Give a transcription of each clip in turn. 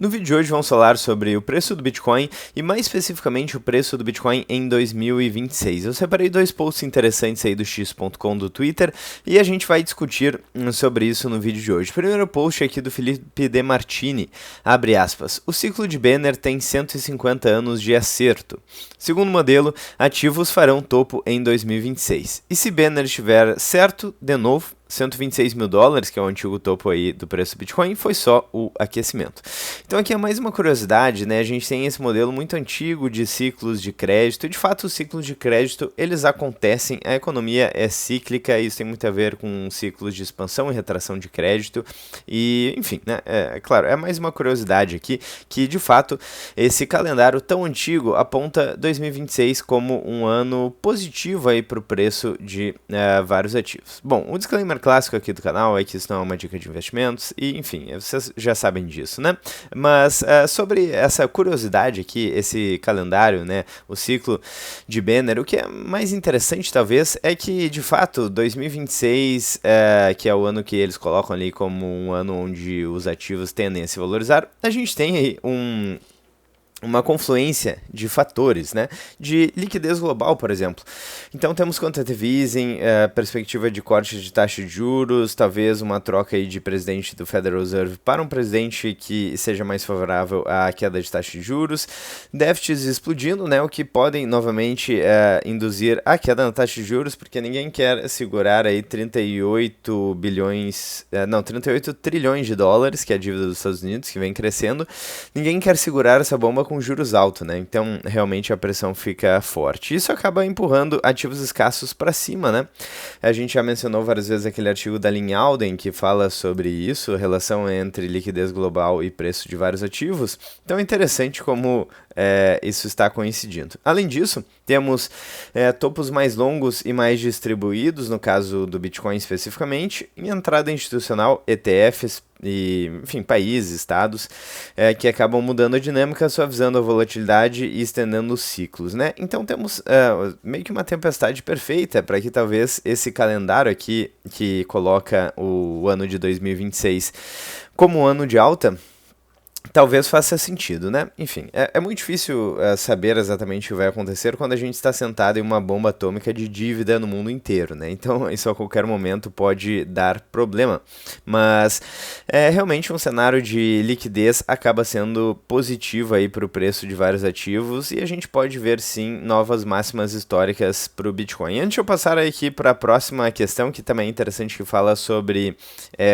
No vídeo de hoje vamos falar sobre o preço do Bitcoin e mais especificamente o preço do Bitcoin em 2026. Eu separei dois posts interessantes aí do x.com do Twitter e a gente vai discutir sobre isso no vídeo de hoje. O primeiro post é aqui do Felipe De Martini, abre aspas, o ciclo de Benner tem 150 anos de acerto. Segundo o modelo, ativos farão topo em 2026. E se Benner estiver certo, de novo, 126 mil dólares, que é o antigo topo aí do preço do Bitcoin, foi só o aquecimento. Então aqui é mais uma curiosidade, né? A gente tem esse modelo muito antigo de ciclos de crédito, e de fato os ciclos de crédito, eles acontecem, a economia é cíclica, isso tem muito a ver com ciclos de expansão e retração de crédito, e enfim, né? Claro, é mais uma curiosidade aqui, que de fato esse calendário tão antigo aponta 2026 como um ano positivo aí para o preço de vários ativos. Bom, o disclaimer clássico aqui do canal é que isso não é uma dica de investimentos e, enfim, vocês já sabem disso, né? Mas sobre essa curiosidade aqui, esse calendário, né, o ciclo de Benner, o que é mais interessante talvez é que, de fato, 2026, que é o ano que eles colocam ali como um ano onde os ativos tendem a se valorizar, a gente tem aí uma confluência de fatores, né, de liquidez global, por exemplo. Então temos quantitative easing, perspectiva de corte de taxa de juros, talvez uma troca aí de presidente do Federal Reserve para um presidente que seja mais favorável à queda de taxa de juros, déficits explodindo, né, o que podem novamente induzir a queda na taxa de juros, porque ninguém quer segurar aí 38 trilhões de dólares, que é a dívida dos Estados Unidos, que vem crescendo, ninguém quer segurar essa bomba com juros altos, né? Então, realmente a pressão fica forte. Isso acaba empurrando ativos escassos para cima, né? A gente já mencionou várias vezes aquele artigo da Lynn Alden que fala sobre isso, a relação entre liquidez global e preço de vários ativos. Então, é interessante como isso está coincidindo. Além disso, temos topos mais longos e mais distribuídos, no caso do Bitcoin especificamente, em entrada institucional, ETFs, e, enfim, países, estados, que acabam mudando a dinâmica, suavizando a volatilidade e estendendo os ciclos, né? Então temos meio que uma tempestade perfeita para que talvez esse calendário aqui, que coloca o ano de 2026 como um ano de alta, talvez faça sentido, né? Enfim, é muito difícil saber exatamente o que vai acontecer quando a gente está sentado em uma bomba atômica de dívida no mundo inteiro, né? Então, isso a qualquer momento pode dar problema. Mas, realmente um cenário de liquidez acaba sendo positivo aí para o preço de vários ativos e a gente pode ver, sim, novas máximas históricas para o Bitcoin. Antes de eu passar aqui para a próxima questão, que também é interessante, que fala sobre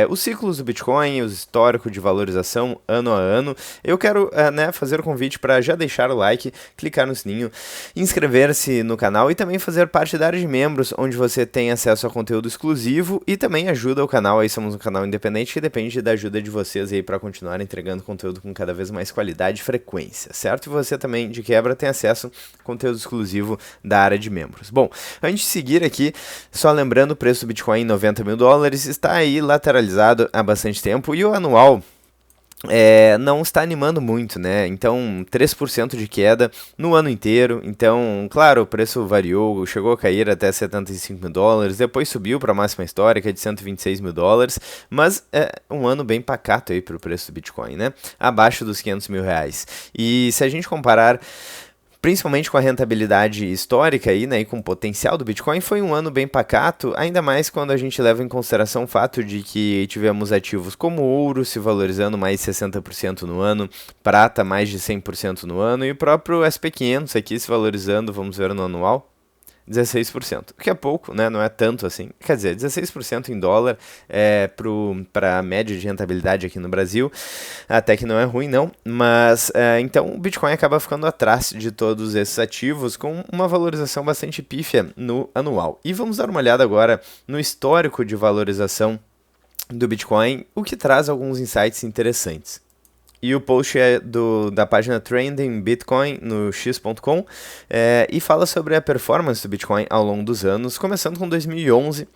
os ciclos do Bitcoin, os históricos de valorização ano a ano, eu quero fazer o convite para já deixar o like, clicar no sininho, inscrever-se no canal e também fazer parte da área de membros, onde você tem acesso a conteúdo exclusivo e também ajuda o canal. Aí somos um canal independente que depende da ajuda de vocês aí para continuar entregando conteúdo com cada vez mais qualidade e frequência, certo? E você também, de quebra, tem acesso a conteúdo exclusivo da área de membros. Bom, antes de seguir aqui, só lembrando, o preço do Bitcoin em 90 mil dólares está aí lateralizado há bastante tempo e o anual não está animando muito, né? Então, 3% de queda no ano inteiro. Então, claro, o preço variou, chegou a cair até 75 mil dólares, depois subiu para a máxima histórica de 126 mil dólares, mas é um ano bem pacato aí para o preço do Bitcoin, né? Abaixo dos 500 mil reais. E se a gente comparar principalmente com a rentabilidade histórica aí, né, e com o potencial do Bitcoin, foi um ano bem pacato, ainda mais quando a gente leva em consideração o fato de que tivemos ativos como ouro se valorizando mais de 60% no ano, prata mais de 100% no ano, e o próprio SP500 aqui se valorizando, vamos ver no anual, 16%, o que é pouco, né? Não é tanto assim. Quer dizer, 16% em dólar para a média de rentabilidade aqui no Brasil, até que não é ruim, não. Mas, então, o Bitcoin acaba ficando atrás de todos esses ativos com uma valorização bastante pífia no anual. E vamos dar uma olhada agora no histórico de valorização do Bitcoin, o que traz alguns insights interessantes. E o post é da página Trending Bitcoin no x.com e fala sobre a performance do Bitcoin ao longo dos anos, começando com 2011.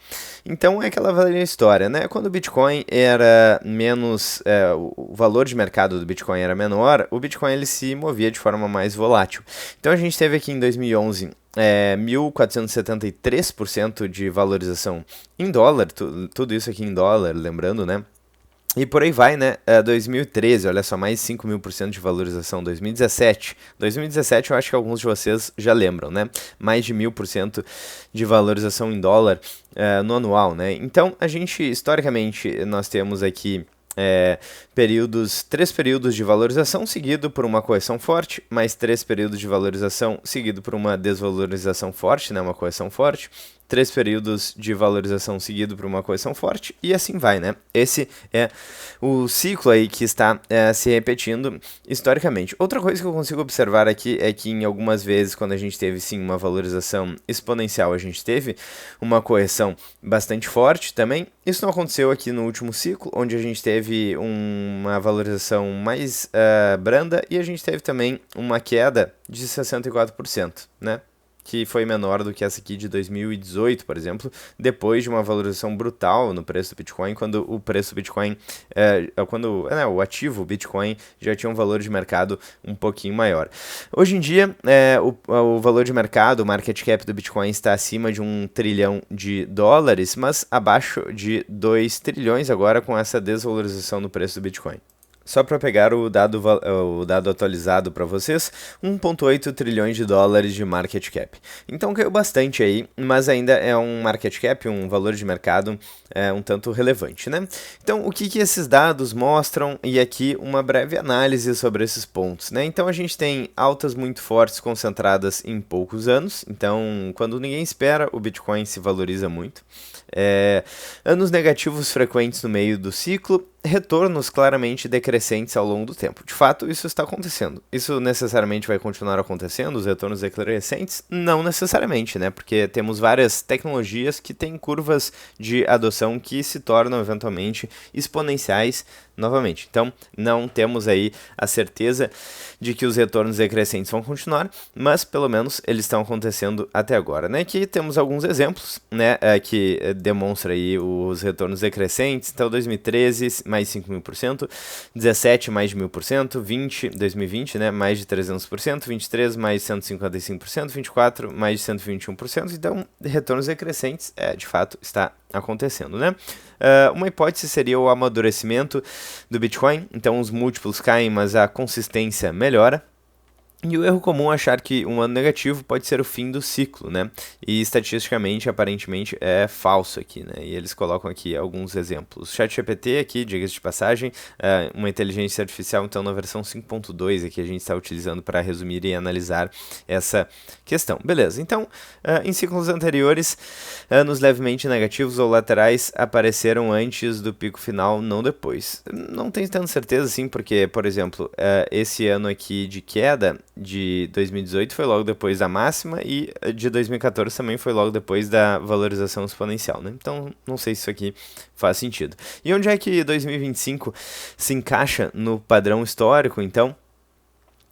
Então é aquela velha história, né? Quando o Bitcoin era menos, o valor de mercado do Bitcoin era menor, o Bitcoin ele se movia de forma mais volátil. Então a gente teve aqui em 2011 1.473% de valorização em dólar, tudo isso aqui em dólar, lembrando, né? E por aí vai, né? 2013, olha só, mais 5.000% de valorização. 2017. 2017 eu acho que alguns de vocês já lembram, né? Mais de 1.000% de valorização em dólar no anual, né? Então, a gente, historicamente, nós temos aqui três períodos de valorização seguido por uma correção forte, mais 3 períodos de valorização seguido por uma desvalorização forte, né, uma correção forte, 3 períodos de valorização seguido por uma correção forte e assim vai, né? Esse é o ciclo aí que está se repetindo historicamente. Outra coisa que eu consigo observar aqui é que em algumas vezes, quando a gente teve sim uma valorização exponencial, a gente teve uma correção bastante forte também. Isso não aconteceu aqui no último ciclo, onde a gente teve uma valorização mais branda e a gente teve também uma queda de 64%, né? Que foi menor do que essa aqui de 2018, por exemplo, depois de uma valorização brutal no preço do Bitcoin, quando o preço do Bitcoin, o ativo Bitcoin já tinha um valor de mercado um pouquinho maior. Hoje em dia, o valor de mercado, o market cap do Bitcoin está acima de $1 trilhão, mas abaixo de 2 trilhões agora com essa desvalorização no preço do Bitcoin. Só para pegar o dado atualizado para vocês, 1,8 trilhões de dólares de market cap. Então caiu bastante aí, mas ainda é um market cap, um valor de mercado um tanto relevante, né? Então o que esses dados mostram? E aqui uma breve análise sobre esses pontos, né? Então a gente tem altas muito fortes concentradas em poucos anos, então quando ninguém espera, o Bitcoin se valoriza muito. Anos negativos frequentes no meio do ciclo, retornos claramente decrescentes ao longo do tempo. De fato, isso está acontecendo. Isso necessariamente vai continuar acontecendo, os retornos decrescentes? Não necessariamente, né? Porque temos várias tecnologias que têm curvas de adoção que se tornam eventualmente exponenciais novamente. Então, não temos aí a certeza de que os retornos decrescentes vão continuar, mas pelo menos eles estão acontecendo até agora, né? Aqui temos alguns exemplos, né, que demonstra aí os retornos decrescentes. Então, 2013, mais 5.000%, 17, mais de 1.000%, 2020, né, mais de 300%, 23, mais de 155%, 24, mais de 121%. Então, retornos decrescentes, de fato, está acontecendo, né? Uma hipótese seria o amadurecimento do Bitcoin, então os múltiplos caem, mas a consistência melhora. E o erro comum é achar que um ano negativo pode ser o fim do ciclo, né? E estatisticamente, aparentemente, é falso aqui, né? E eles colocam aqui alguns exemplos. ChatGPT aqui, diga-se de passagem, uma inteligência artificial, então na versão 5.2 aqui a gente está utilizando para resumir e analisar essa questão. Beleza, então, em ciclos anteriores, anos levemente negativos ou laterais apareceram antes do pico final, não depois. Não tenho tanta certeza, assim, porque, por exemplo, esse ano aqui de queda de 2018 foi logo depois da máxima e de 2014 também foi logo depois da valorização exponencial, né? Então, não sei se isso aqui faz sentido. E onde é que 2025 se encaixa no padrão histórico, então?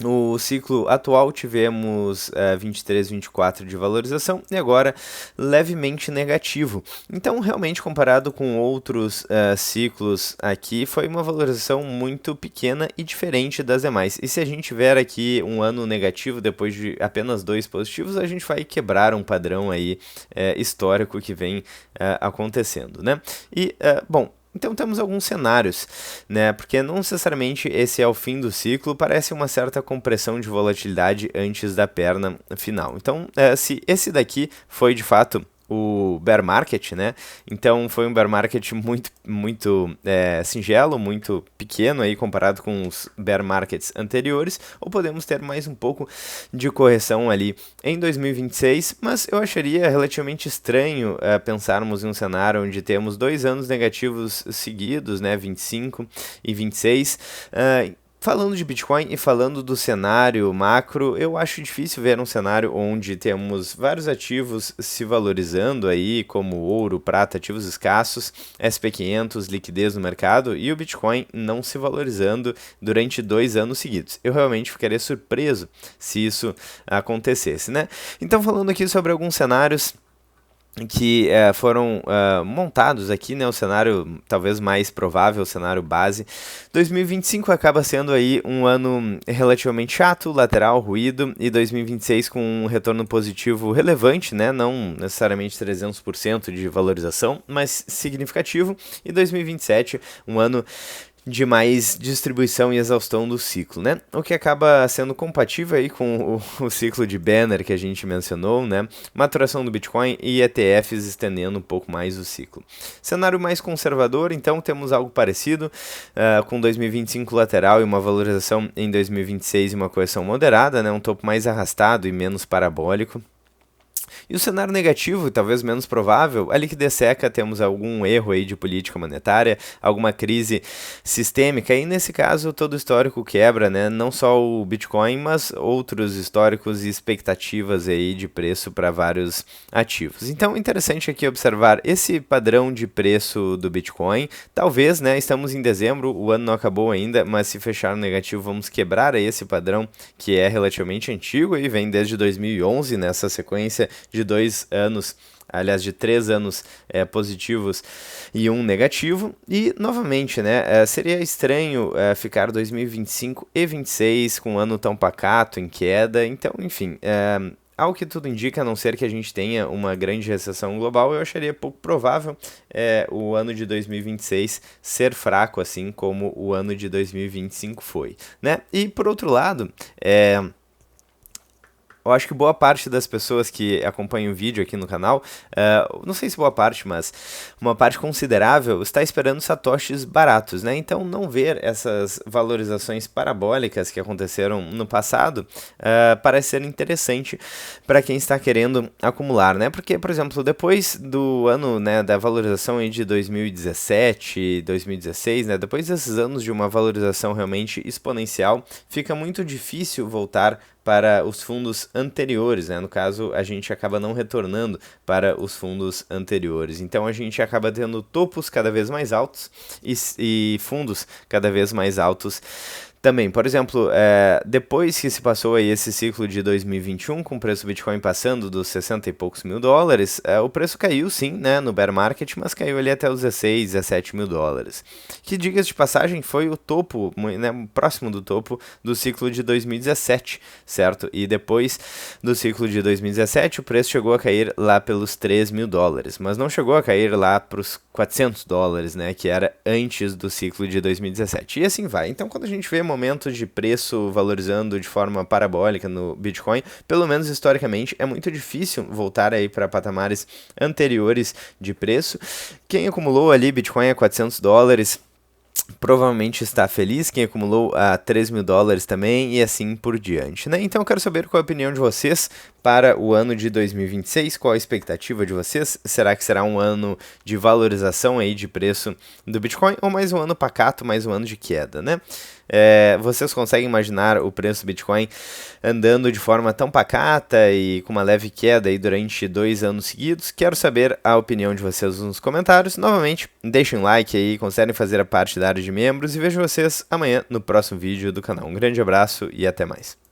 No ciclo atual tivemos 23, 24 de valorização e agora levemente negativo. Então, realmente, comparado com outros ciclos aqui, foi uma valorização muito pequena e diferente das demais. E se a gente tiver aqui um ano negativo depois de apenas 2 positivos, a gente vai quebrar um padrão aí histórico que vem acontecendo, né? E, bom, então temos alguns cenários, né? Porque não necessariamente esse é o fim do ciclo, parece uma certa compressão de volatilidade antes da perna final. Então, se esse daqui foi de fato o bear market, né? Então foi um bear market muito singelo, muito pequeno aí comparado com os bear markets anteriores, ou podemos ter mais um pouco de correção ali em 2026, mas eu acharia relativamente estranho pensarmos em um cenário onde temos 2 anos negativos seguidos, né? 25 e 26. Falando de Bitcoin e falando do cenário macro, eu acho difícil ver um cenário onde temos vários ativos se valorizando aí, como ouro, prata, ativos escassos, SP500, liquidez no mercado, e o Bitcoin não se valorizando durante 2 anos seguidos. Eu realmente ficaria surpreso se isso acontecesse, né? Então, falando aqui sobre alguns cenários, que foram montados aqui, né, o cenário talvez mais provável, o cenário base. 2025 acaba sendo aí um ano relativamente chato, lateral, ruído, e 2026 com um retorno positivo relevante, né, não necessariamente 300% de valorização, mas significativo, e 2027 um ano de mais distribuição e exaustão do ciclo, né? O que acaba sendo compatível aí com o ciclo de Banner que a gente mencionou, né? Maturação do Bitcoin e ETFs estendendo um pouco mais o ciclo. Cenário mais conservador, então temos algo parecido, com 2025 lateral e uma valorização em 2026 e uma correção moderada, né? Um topo mais arrastado e menos parabólico. E o cenário negativo, talvez menos provável, a liquidez seca, temos algum erro aí de política monetária, alguma crise sistêmica, e nesse caso todo o histórico quebra, né? Não só o Bitcoin, mas outros históricos e expectativas aí de preço para vários ativos. Então, interessante aqui observar esse padrão de preço do Bitcoin. Talvez, né, estamos em dezembro, o ano não acabou ainda, mas se fechar no negativo, vamos quebrar aí esse padrão que é relativamente antigo e vem desde 2011 nessa sequência de 2 anos, aliás, de 3 anos positivos e um negativo. E, novamente, né, seria estranho ficar 2025 e 26 com um ano tão pacato, em queda. Então, enfim, ao que tudo indica, a não ser que a gente tenha uma grande recessão global, eu acharia pouco provável o ano de 2026 ser fraco, assim como o ano de 2025 foi, né? E, por outro lado, eu acho que boa parte das pessoas que acompanham o vídeo aqui no canal, não sei se boa parte, mas uma parte considerável está esperando satoshis baratos, né? Então não ver essas valorizações parabólicas que aconteceram no passado parece ser interessante para quem está querendo acumular, né? Porque, por exemplo, depois do ano, né, da valorização aí de 2017, 2016, né, depois desses anos de uma valorização realmente exponencial, fica muito difícil voltar para os fundos anteriores, né? No caso, a gente acaba não retornando para os fundos anteriores. Então, a gente acaba tendo topos cada vez mais altos e fundos cada vez mais altos também. Por exemplo, depois que se passou aí esse ciclo de 2021, com o preço do Bitcoin passando dos 60 e poucos mil dólares, o preço caiu sim, né, no bear market, mas caiu ali até os 16, 17 mil dólares. Que, diga-se de passagem, foi o topo, né, próximo do topo do ciclo de 2017, certo? E depois do ciclo de 2017, o preço chegou a cair lá pelos 3 mil dólares, mas não chegou a cair lá para os 400 dólares, né, que era antes do ciclo de 2017. E assim vai. Então, quando a gente vê momentos de preço valorizando de forma parabólica no Bitcoin, pelo menos historicamente, é muito difícil voltar aí para patamares anteriores de preço. Quem acumulou ali Bitcoin a 400 dólares provavelmente está feliz, quem acumulou a 3 mil dólares também, e assim por diante, né? Então eu quero saber qual a opinião de vocês para o ano de 2026, qual a expectativa de vocês? Será que será um ano de valorização aí de preço do Bitcoin, ou mais um ano pacato, mais um ano de queda, né? Vocês conseguem imaginar o preço do Bitcoin andando de forma tão pacata e com uma leve queda aí durante 2 anos seguidos? Quero saber a opinião de vocês nos comentários. Novamente, deixem um like aí, considerem fazer a parte da área de membros, e vejo vocês amanhã no próximo vídeo do canal. Um grande abraço e até mais.